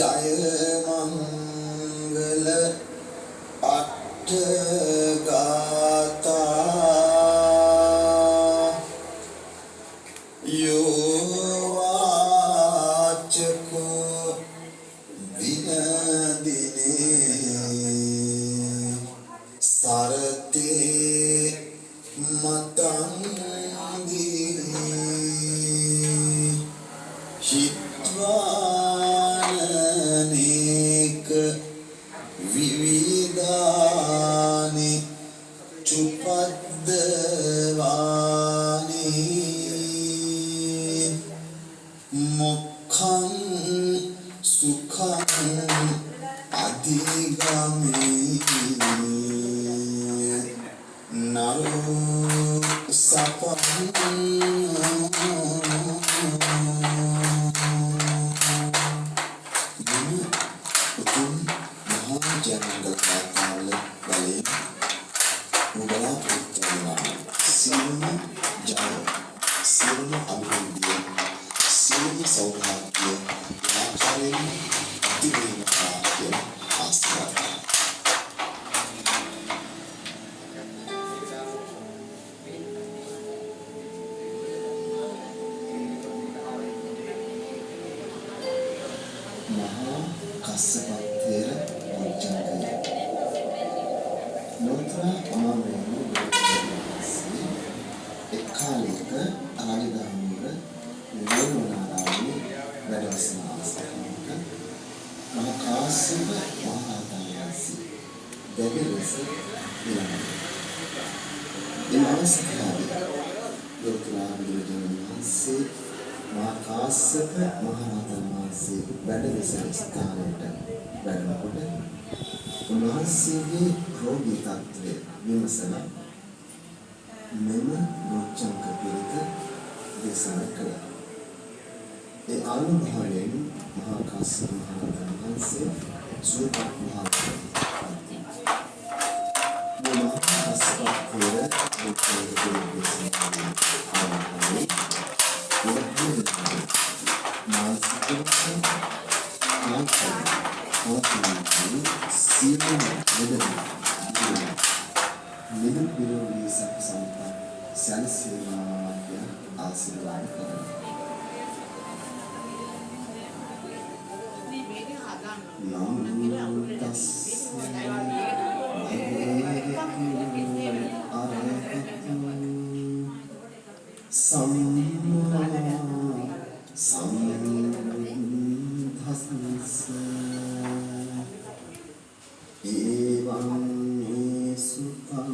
ජය මංගල අට්ඨ ගාථා යෝ වාචකෝ විනදිනේ සරතේ මතං හිත්වානනේක විවිධානි චුපද්දවානි මොක්ඛං සුඛං අධිගාමී නරෝ සපං ජනගත කාල වලින් උඹලා පුත්‍රයන්ා සියලුම ජය සියලුම අභිවෘද්ධිය සියලුම සෞභාග්‍ය ආකාරයෙන් අතිවේගතා කියන ආශිර්වාද මහා කස්සපත්තේර Mantra Amamenu එක්කාලයක රාජධානියක නිර්වනාරාමයේ වැඩ සිටින අවස්ථාවක මහා කාශ්‍යප මහ රහතන් වහන්සේ දෙවිලෙස ඉලංගා. මේ අවස්ථාවේ ලෝතුරා බුදුරජාණන් වහන්සේ මහා කාශ්‍යප මහ රහතන් වහන්සේ වැඩ සිටින ස්ථානයට වැඩමකොට උන්වහන්සේගේ රෝගී තත්ත්වය විමසන මෙම රොච්චංක පිරිත දේශනා කළා. ඒ අනුභවයෙන් මහා කාශ්‍යප මහ රහතන් වහන්සේ සූපත් මහා ආශිර්වාද කරනවා. Evam sukam